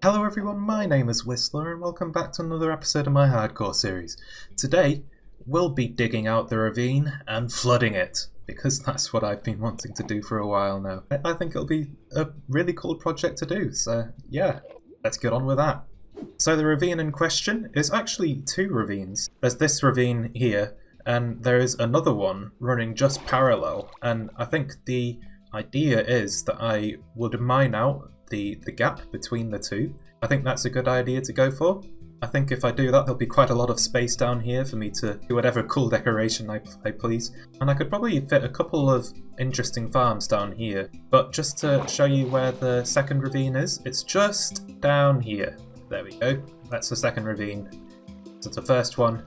Hello everyone, my name is Whistler and welcome back to another episode of my hardcore series. Today, we'll be digging out the ravine and flooding it, because that's what I've been wanting to do for a while now. I think it'll be a really cool project to do, so yeah, let's get on with that. So the ravine in question is actually two ravines. There's this ravine here, and there is another one running just parallel, and I think the idea is that I would mine out the gap between the two. I think that's a good idea to go for. I think if I do that, there'll be quite a lot of space down here for me to do whatever cool decoration I please. And I could probably fit a couple of interesting farms down here. But just to show you where the second ravine is, it's just down here. There we go. That's the second ravine. So the first one,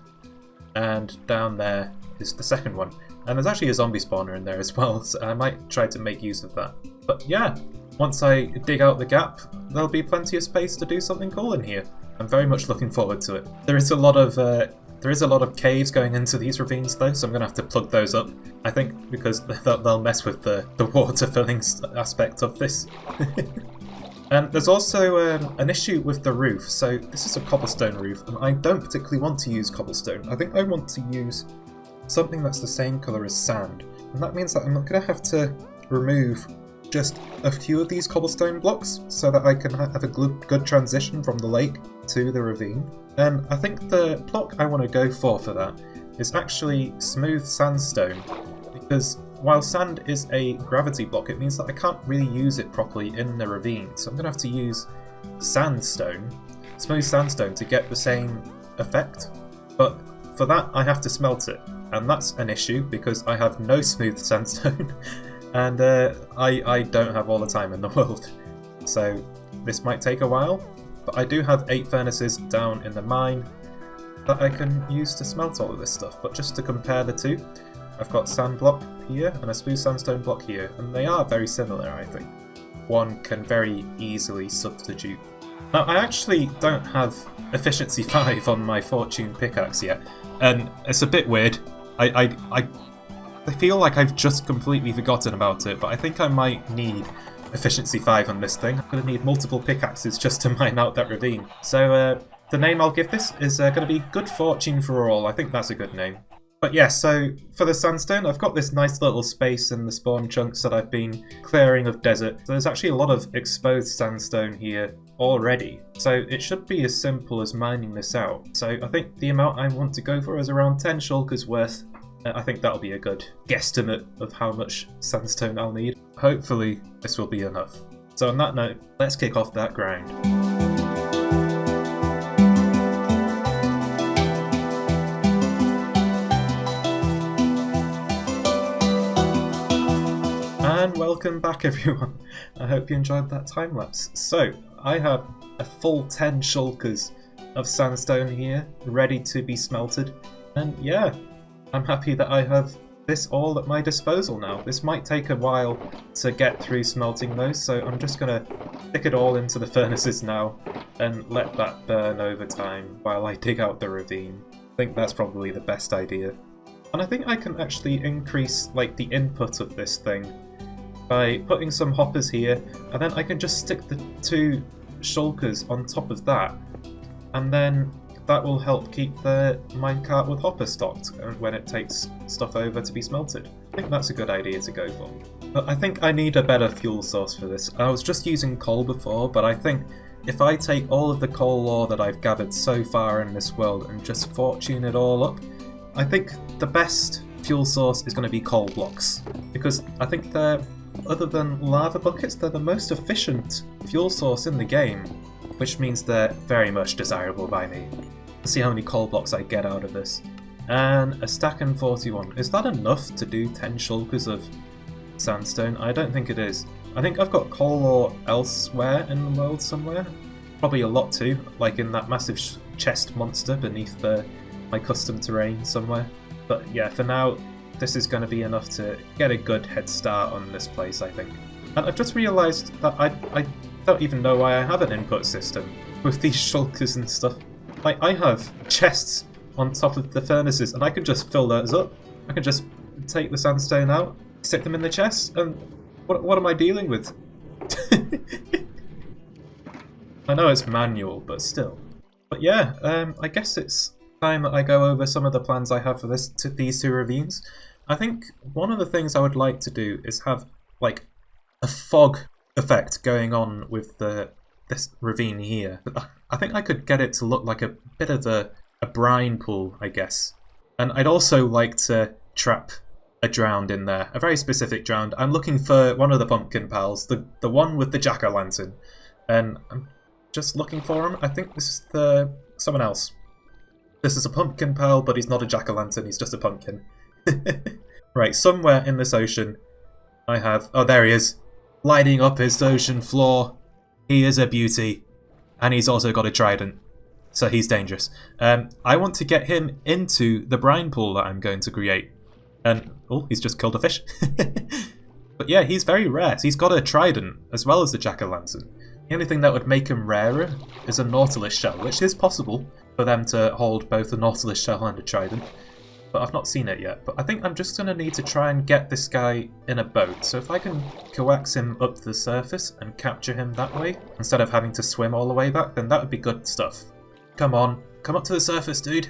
and down there is the second one. And there's actually a zombie spawner in there as well, so I might try to make use of that. But yeah, once I dig out the gap, there'll be plenty of space to do something cool in here. I'm very much looking forward to it. There is a lot of caves going into these ravines though, so I'm going to have to plug those up. I think because they'll mess with the water filling aspect of this. And there's also an issue with the roof. So this is a cobblestone roof, and I don't particularly want to use cobblestone. I think I want to use something that's the same colour as sand. And that means that I'm not going to have to remove just a few of these cobblestone blocks so that I can have a good transition from the lake to the ravine. And I think the block I want to go for that is actually smooth sandstone, because while sand is a gravity block, it means that I can't really use it properly in the ravine. So I'm going to have to use sandstone, smooth sandstone, to get the same effect. But for that I have to smelt it, and that's an issue because I have no smooth sandstone. And I don't have all the time in the world, so this might take a while, but I do have 8 furnaces down in the mine that I can use to smelt all of this stuff. But just to compare the two, I've got sand block here and a smooth sandstone block here, and they are very similar, I think. One can very easily substitute. Now, I actually don't have efficiency 5 on my fortune pickaxe yet, and it's a bit weird. I feel like I've just completely forgotten about it, but I think I might need efficiency 5 on this thing. I'm going to need multiple pickaxes just to mine out that ravine. So the name I'll give this is going to be Good Fortune for All. I think that's a good name. But yeah, so for the sandstone, I've got this nice little space in the spawn chunks that I've been clearing of desert. So there's actually a lot of exposed sandstone here already. So it should be as simple as mining this out. So I think the amount I want to go for is around 10 shulkers worth. I think that'll be a good guesstimate of how much sandstone I'll need. Hopefully this will be enough. So on that note, let's kick off that grind. And welcome back everyone. I hope you enjoyed that time lapse. So I have a full 10 shulkers of sandstone here ready to be smelted, and yeah, I'm happy that I have this all at my disposal now. This might take a while to get through smelting those, so I'm just going to stick it all into the furnaces now and let that burn over time while I dig out the ravine. I think that's probably the best idea. And I think I can actually increase the input of this thing by putting some hoppers here, and then I can just stick the 2 shulkers on top of that, and then that will help keep the minecart with hopper stocked when it takes stuff over to be smelted. I think that's a good idea to go for. But I think I need a better fuel source for this. I was just using coal before, but I think if I take all of the coal ore that I've gathered so far in this world and just fortune it all up, I think the best fuel source is going to be coal blocks. Because I think they're, other than lava buckets, they're the most efficient fuel source in the game, which means they're very much desirable by me. Let's see how many coal blocks I get out of this. And a stack and 41. Is that enough to do 10 shulkers of sandstone? I don't think it is. I think I've got coal ore elsewhere in the world somewhere. Probably a lot too, like in that massive chest monster beneath my custom terrain somewhere. But yeah, for now, this is going to be enough to get a good head start on this place, I think. And I've just realised that I don't even know why I have an input system with these shulkers and stuff. I have chests on top of the furnaces, and I can just fill those up. I can just take the sandstone out, stick them in the chest, and what am I dealing with? I know it's manual, but still. But yeah, I guess it's time that I go over some of the plans I have for these two ravines. I think one of the things I would like to do is have like a fog effect going on with this ravine here. I think I could get it to look like a bit of a brine pool, I guess. And I'd also like to trap a drowned in there, a very specific drowned. I'm looking for one of the pumpkin pals, the one with the jack-o'-lantern, and I'm just looking for him. I think this is someone else. This is a pumpkin pal, but he's not a jack-o'-lantern, he's just a pumpkin. Right, somewhere in this ocean I have... Oh, there he is. Lighting up his ocean floor. He is a beauty. And he's also got a trident. So he's dangerous. I want to get him into the brine pool that I'm going to create. And, oh, he's just killed a fish. But yeah, he's very rare. He's got a trident as well as the jack-o'-lantern. The only thing that would make him rarer is a nautilus shell, which is possible for them to hold both a nautilus shell and a trident. But I've not seen it yet. But I think I'm just going to need to try and get this guy in a boat. So if I can coax him up to the surface and capture him that way, instead of having to swim all the way back, then that would be good stuff. Come on, come up to the surface, dude.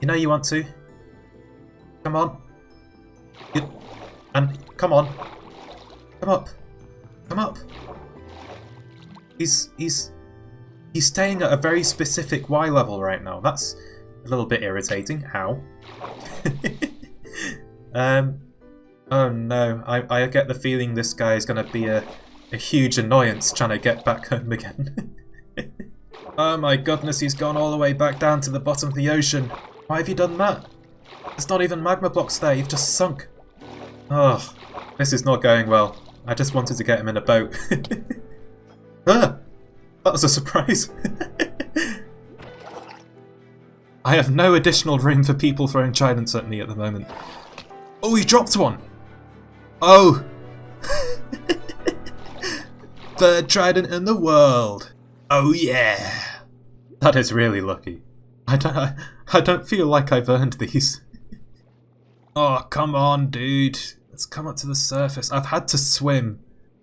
You know you want to. Come on. And come on. Come up. Come up. He's staying at a very specific Y level right now. That's a little bit irritating. How? Oh no, I get the feeling this guy is going to be a huge annoyance trying to get back home again. Oh my goodness, he's gone all the way back down to the bottom of the ocean. Why have you done that? There's not even magma blocks there, you've just sunk. Oh, this is not going well. I just wanted to get him in a boat. Ah, that was a surprise. I have no additional room for people throwing tridents at me at the moment. Oh, he dropped one! Oh! Third trident in the world! Oh yeah! That is really lucky. I don't feel like I've earned these. Oh, come on, dude. Let's come up to the surface. I've had to swim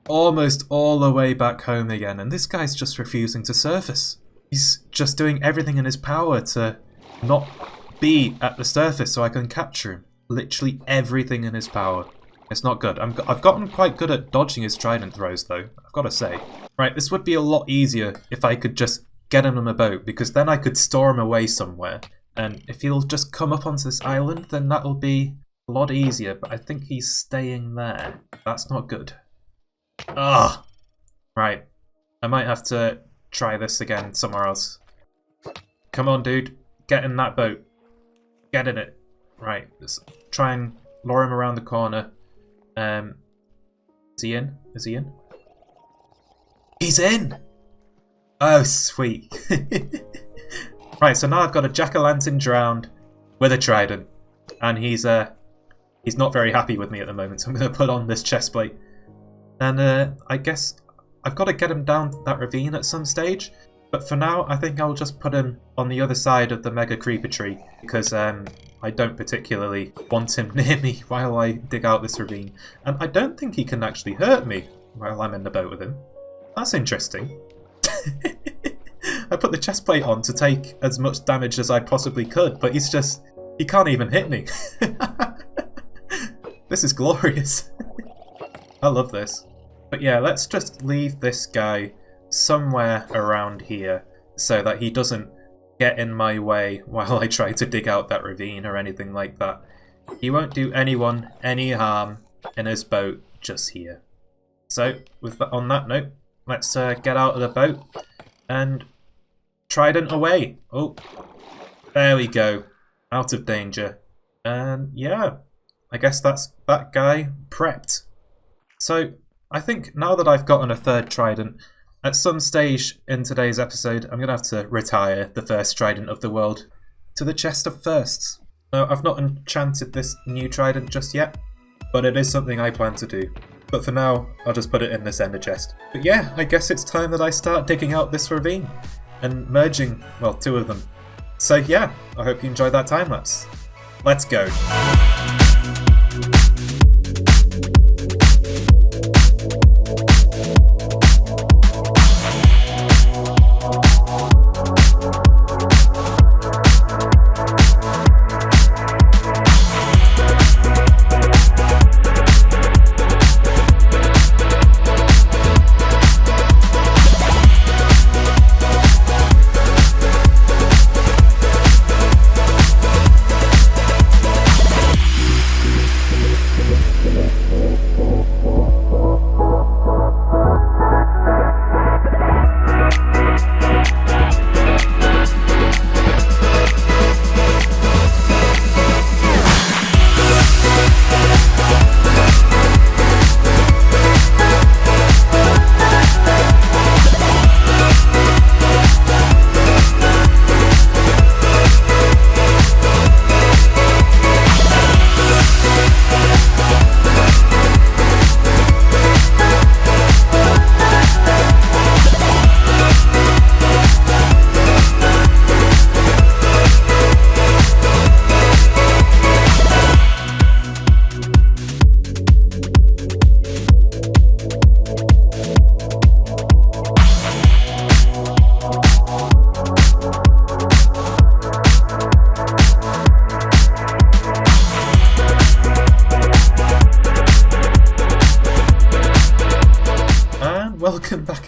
almost all the way back home again, and this guy's just refusing to surface. He's just doing everything in his power to not be at the surface so I can capture him. Literally everything in his power. It's not good. I've gotten quite good at dodging his trident throws, though, I've got to say. Right, this would be a lot easier if I could just get him on a boat, because then I could store him away somewhere. And if he'll just come up onto this island, then that'll be a lot easier. But I think he's staying there. That's not good. Ah, right. I might have to try this again somewhere else. Come on, dude. Get in that boat. Get in it. Right. Let's try and lure him around the corner. Is he in? Is he in? He's in! Oh, sweet. Right, so now I've got a jack-o'-lantern drowned with a trident. And he's not very happy with me at the moment, so I'm going to put on this chest plate. And I guess I've got to get him down that ravine at some stage. But for now, I think I'll just put him on the other side of the mega creeper tree, because I don't particularly want him near me while I dig out this ravine. And I don't think he can actually hurt me while I'm in the boat with him. That's interesting. I put the chest plate on to take as much damage as I possibly could, but he can't even hit me. This is glorious. I love this. But yeah, let's just leave this guy somewhere around here so that he doesn't get in my way while I try to dig out that ravine or anything like that. He won't do anyone any harm in his boat just here. So, on that note, let's get out of the boat and trident away. Oh, there we go. Out of danger. And yeah, I guess that's that guy prepped. So, I think now that I've gotten a third trident, at some stage in today's episode, I'm going to have to retire the first trident of the world to the chest of firsts. I've not enchanted this new trident just yet, but it is something I plan to do. But for now, I'll just put it in this ender chest. But yeah, I guess it's time that I start digging out this ravine and merging, well, two of them. So yeah, I hope you enjoyed that time lapse. Let's go.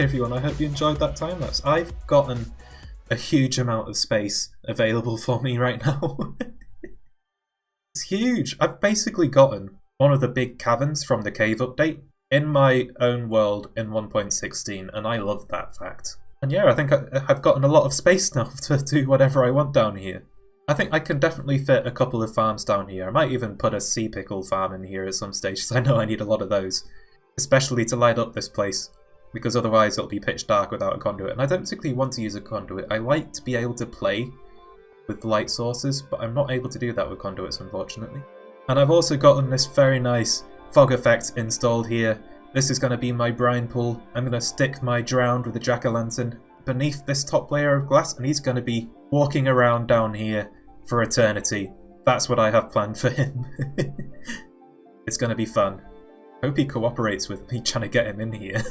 back everyone, I hope you enjoyed that time lapse. I've gotten a huge amount of space available for me right now. It's huge! I've basically gotten one of the big caverns from the cave update in my own world in 1.16, and I love that fact. And yeah, I think I've gotten a lot of space now to do whatever I want down here. I think I can definitely fit a couple of farms down here. I might even put a sea pickle farm in here at some stage, because I know I need a lot of those. Especially to light up this place, because otherwise it'll be pitch dark without a conduit. And I don't particularly want to use a conduit. I like to be able to play with light sources, but I'm not able to do that with conduits, unfortunately. And I've also gotten this very nice fog effect installed here. This is going to be my brine pool. I'm going to stick my drowned with a jack-o'-lantern beneath this top layer of glass, and he's going to be walking around down here for eternity. That's what I have planned for him. It's going to be fun. Hope he cooperates with me trying to get him in here.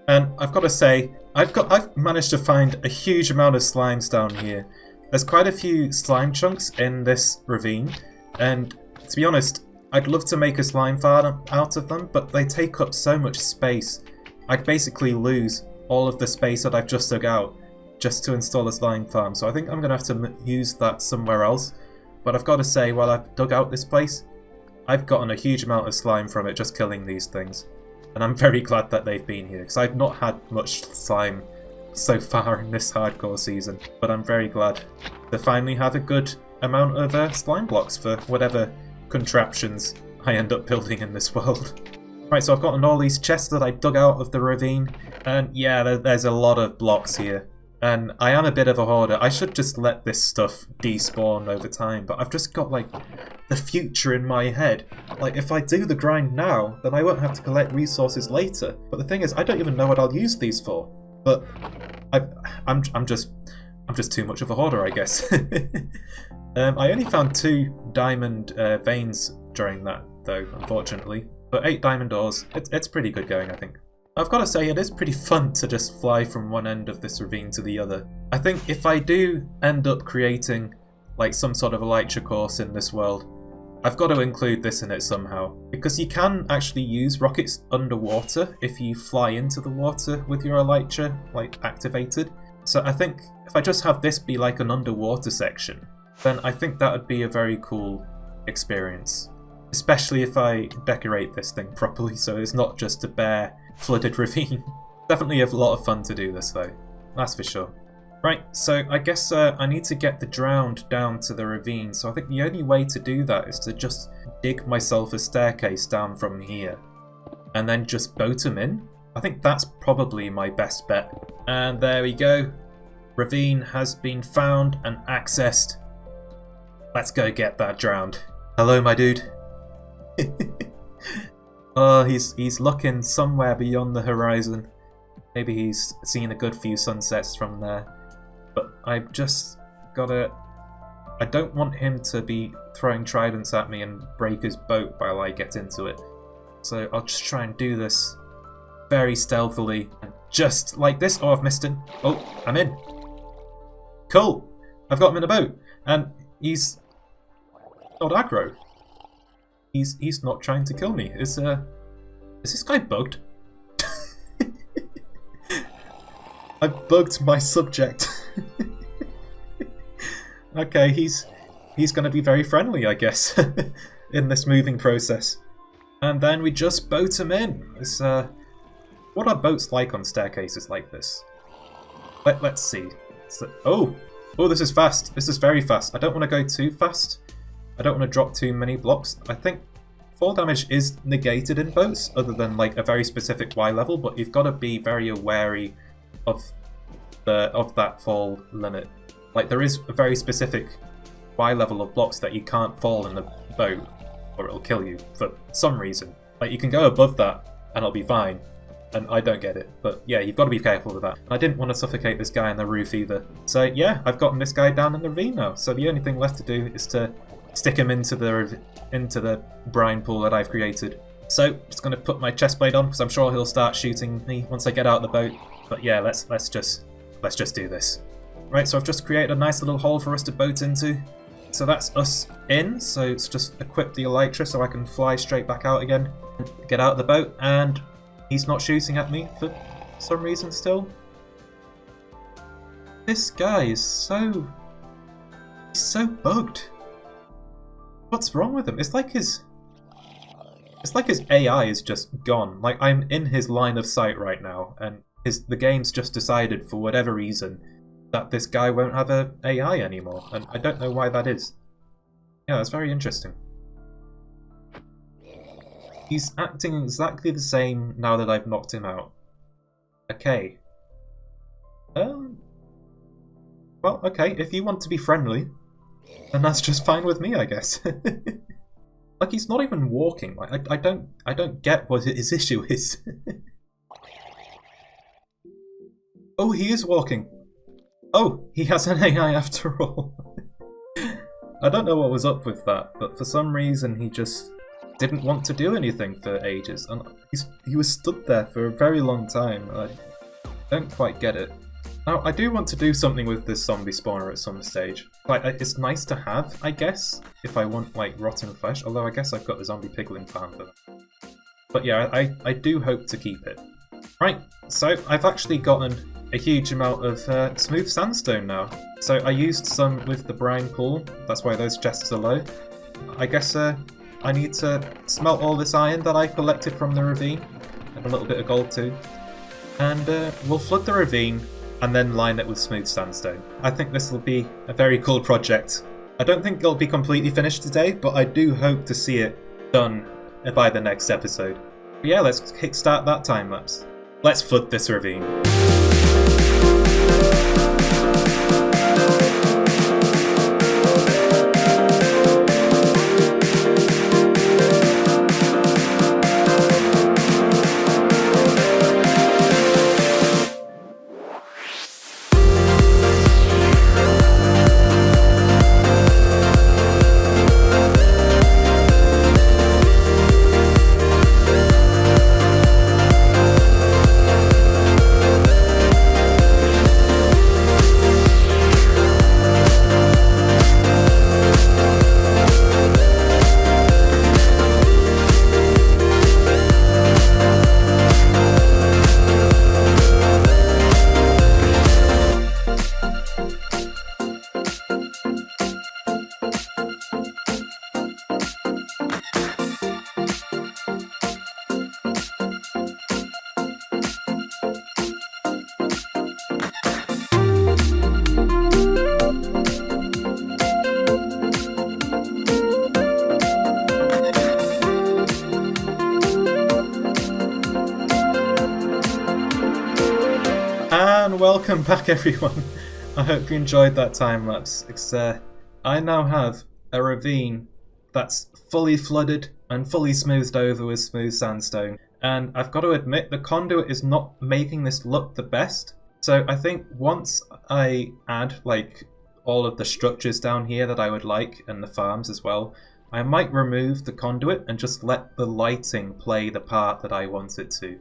And I've got to say, I've managed to find a huge amount of slimes down here. There's quite a few slime chunks in this ravine, and to be honest, I'd love to make a slime farm out of them, but they take up so much space. I'd basically lose all of the space that I've just dug out just to install a slime farm, so I think I'm going to have to use that somewhere else. But I've got to say, while I've dug out this place, I've gotten a huge amount of slime from it just killing these things. And I'm very glad that they've been here, because I've not had much slime so far in this hardcore season. But I'm very glad to finally have a good amount of slime blocks for whatever contraptions I end up building in this world. Right, so I've gotten all these chests that I dug out of the ravine, and yeah, there's a lot of blocks here. And I am a bit of a hoarder. I should just let this stuff despawn over time, but I've just got, like, the future in my head. Like, if I do the grind now, then I won't have to collect resources later. But the thing is, I don't even know what I'll use these for. But I'm just too much of a hoarder, I guess. I only found 2 diamond veins during that, though, unfortunately. But 8 diamond ores, it's pretty good going, I think. I've got to say, it is pretty fun to just fly from one end of this ravine to the other. I think if I do end up creating like some sort of elytra course in this world, I've got to include this in it somehow. Because you can actually use rockets underwater if you fly into the water with your elytra like activated. So I think if I just have this be like an underwater section, then I think that would be a very cool experience. Especially if I decorate this thing properly so it's not just a bare flooded ravine. Definitely a lot of fun to do this though, that's for sure. Right, so I guess I need to get the drowned down to the ravine, so I think the only way to do that is to just dig myself a staircase down from here and then just boat them in. I think that's probably my best bet. And there we go. Ravine has been found and accessed. Let's go get that drowned. Hello, my dude. Oh, he's looking somewhere beyond the horizon. Maybe he's seen a good few sunsets from there. But I've just gotta... I don't want him to be throwing tridents at me and break his boat while I get into it. So I'll just try and do this very stealthily. And just like this. Oh, I've missed him. Oh, I'm in. Cool. I've got him in a boat. And he's not aggro. He's not trying to kill me. Is this guy bugged? I've bugged my subject. Okay, he's gonna be very friendly, I guess, in this moving process. And then we just boat him in. It's, what are boats like on staircases like this? Let's see. Oh, this is fast. This is very fast. I don't want to go too fast. I don't want to drop too many blocks. I think fall damage is negated in boats, other than like a very specific Y level, but you've got to be very wary of that fall limit. Like there is a very specific Y level of blocks that you can't fall in the boat, or it'll kill you for some reason. Like you can go above that and it'll be fine, and I don't get it. But yeah, you've got to be careful with that. I didn't want to suffocate this guy on the roof either. So yeah, I've gotten this guy down in the ravine now. So the only thing left to do is to stick him into the brine pool that I've created. So just gonna put my chest plate on because I'm sure he'll start shooting me once I get out of the boat. But yeah, let's just do this. Right, so I've just created a nice little hole for us to boat into. So that's us in. So it's just equip the elytra so I can fly straight back out again, get out of the boat, and he's not shooting at me for for some reason still. This guy is so... he's so bugged. What's wrong with him? It's like his AI is just gone. Like, I'm in his line of sight right now, and the game's just decided for whatever reason that this guy won't have a AI anymore, and I don't know why that is. Yeah, that's very interesting. He's acting exactly the same now that I've knocked him out. Okay. Well, okay, if you want to be friendly, then that's just fine with me, I guess. Like, he's not even walking. Like, I don't get what his issue is. Oh, he is walking. Oh, he has an AI after all. I don't know what was up with that, but for some reason he just didn't want to do anything for ages, and he was stood there for a very long time. I don't quite get it. Now, I do want to do something with this zombie spawner at some stage. Like, it's nice to have, I guess, if I want, like, rotten flesh, although I guess I've got the zombie piglin farm for that. But yeah, I do hope to keep it. Right, so I've actually gotten a huge amount of smooth sandstone now. So I used some with the Brine Pool, that's why those chests are low. I guess I need to smelt all this iron that I collected from the ravine, and a little bit of gold too. And we'll flood the ravine, and then line it with smooth sandstone. I think this will be a very cool project. I don't think it'll be completely finished today, but I do hope to see it done by the next episode. But yeah, let's kickstart that time lapse. Let's flood this ravine. And welcome back, everyone. I hope you enjoyed that time lapse. I now have a ravine that's fully flooded and fully smoothed over with smooth sandstone. And I've got to admit, the conduit is not making this look the best. So I think once I add like all of the structures down here that I would like, and the farms as well, I might remove the conduit and just let the lighting play the part that I want it to.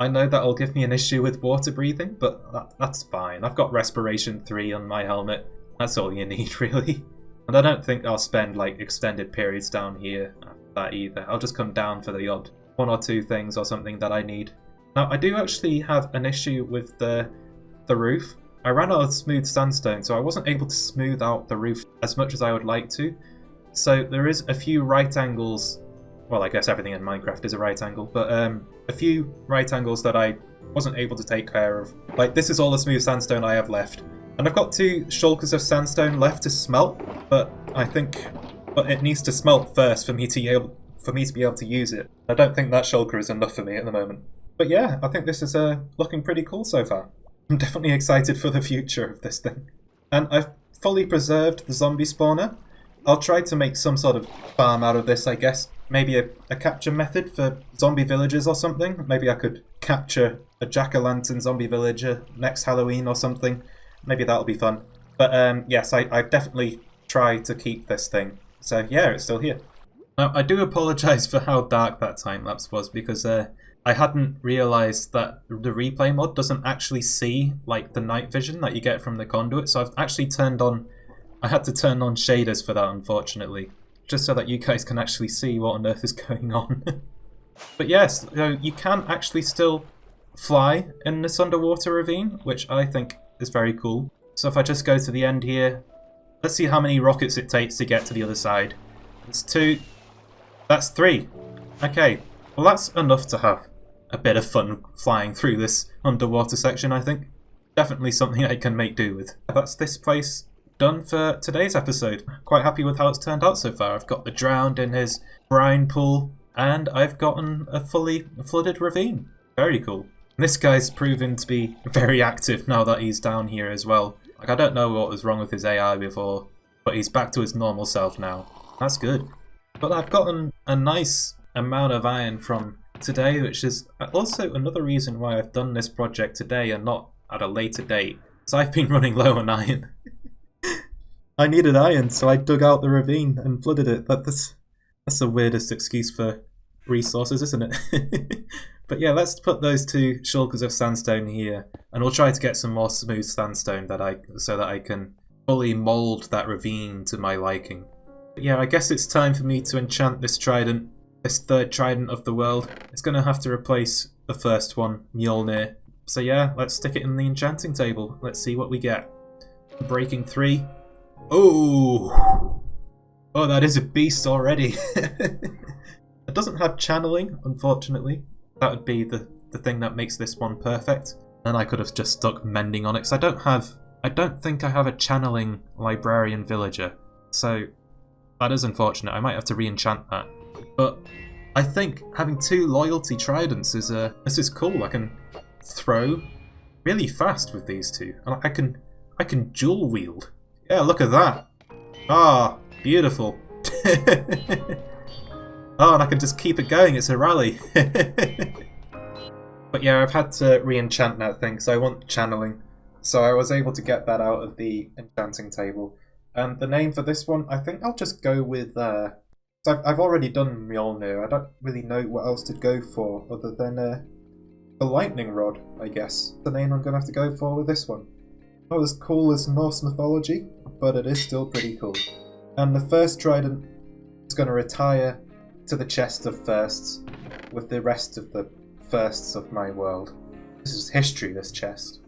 I know that'll give me an issue with water breathing, but that's fine. I've got respiration 3 on my helmet. That's all you need, really. And I don't think I'll spend like extended periods down here after that either. I'll just come down for the odd 1 or 2 things or something that I need. Now, I do actually have an issue with the roof. I ran out of smooth sandstone, so I wasn't able to smooth out the roof as much as I would like to. So there is a few right angles. Well, I guess everything in Minecraft is a right angle, but a few right angles that I wasn't able to take care of. Like, this is all the smooth sandstone I have left. And I've got 2 shulkers of sandstone left to smelt, but it needs to smelt first for me to be able to use it. I don't think that shulker is enough for me at the moment. But yeah, I think this is looking pretty cool so far. I'm definitely excited for the future of this thing. And I've fully preserved the zombie spawner. I'll try to make some sort of farm out of this, I guess. Maybe a capture method for zombie villagers or something. Maybe I could capture a jack-o'-lantern zombie villager next Halloween or something. Maybe that'll be fun. But yes, I've definitely tried to keep this thing. So yeah, it's still here. Now, I do apologise for how dark that time-lapse was, because I hadn't realised that the replay mod doesn't actually see like the night vision that you get from the conduit. So I've actually I had to turn on shaders for that, unfortunately, just so that you guys can actually see what on earth is going on. But yes, you can actually still fly in this underwater ravine, which I think is very cool. So if I just go to the end here, let's see how many rockets it takes to get to the other side. That's 2. That's 3. Okay, well that's enough to have a bit of fun flying through this underwater section, I think. Definitely something I can make do with. That's this place done for today's episode. Quite happy with how it's turned out so far. I've got the drowned in his brine pool, and I've gotten a fully flooded ravine. Very cool. This guy's proven to be very active now that he's down here as well. Like, I don't know what was wrong with his AI before, but he's back to his normal self now. That's good. But I've gotten a nice amount of iron from today, which is also another reason why I've done this project today and not at a later date. Because I've been running low on iron. I needed iron, so I dug out the ravine and flooded it. That's the weirdest excuse for resources, isn't it? But yeah, let's put those 2 shulkers of sandstone here, and we'll try to get some more smooth sandstone so that I can fully mould that ravine to my liking. But yeah, I guess it's time for me to enchant this trident, this 3rd trident of the world. It's going to have to replace the first one, Mjolnir. So yeah, let's stick it in the enchanting table. Let's see what we get. Breaking 3. Oh! Oh, that is a beast already. It doesn't have channeling, unfortunately. That would be the thing that makes this one perfect. And I could have just stuck mending on it, because I don't think I have a channeling librarian villager. So that is unfortunate. I might have to re-enchant that. But I think having 2 loyalty tridents is cool. I can throw really fast with these 2. And I can dual wield. Yeah, look at that. Ah, beautiful. Oh, and I can just keep it going. It's a rally. But yeah, I've had to re-enchant that thing, so I want channeling. So I was able to get that out of the enchanting table. And the name for this one, I think I'll just go with... so I've already done Mjolnir. I don't really know what else to go for other than the lightning rod, I guess. The name I'm going to have to go for with this one. Not as cool as Norse mythology, but it is still pretty cool. And the first trident is going to retire to the chest of firsts with the rest of the firsts of my world. This is history, this chest.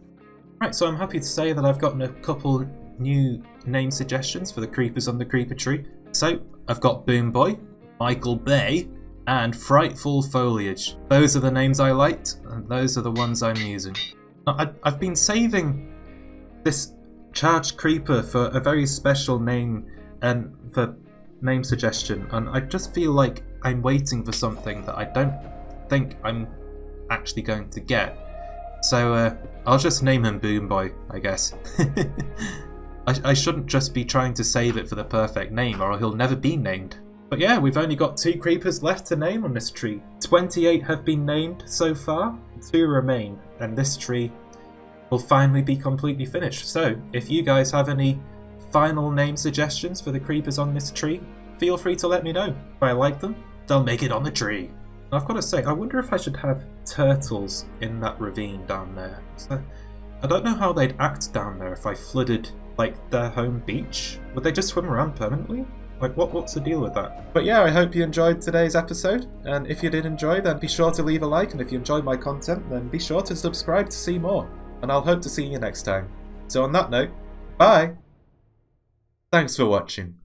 Right, so I'm happy to say that I've gotten a couple new name suggestions for the creepers on the creeper tree. So I've got Boom Boy, Michael Bay, and Frightful Foliage. Those are the names I liked, and those are the ones I'm using. Now, I've been saving this charged creeper for a very special name and for name suggestion, and I just feel like I'm waiting for something that I don't think I'm actually going to get. So I'll just name him Boom Boy, I guess. I shouldn't just be trying to save it for the perfect name, or he'll never be named. But yeah, we've only got 2 creepers left to name on this tree. 28 have been named so far, 2 remain, and this tree will finally be completely finished. So if you guys have any final name suggestions for the creepers on this tree, feel free to let me know. If I like them, they'll make it on the tree. And I've got to say, I wonder if I should have turtles in that ravine down there. So, I don't know how they'd act down there if I flooded, like, their home beach. Would they just swim around permanently? Like, what's the deal with that? But yeah, I hope you enjoyed today's episode. And if you did enjoy, then be sure to leave a like. And if you enjoyed my content, then be sure to subscribe to see more. And I'll hope to see you next time. So on that note, bye! Thanks for watching.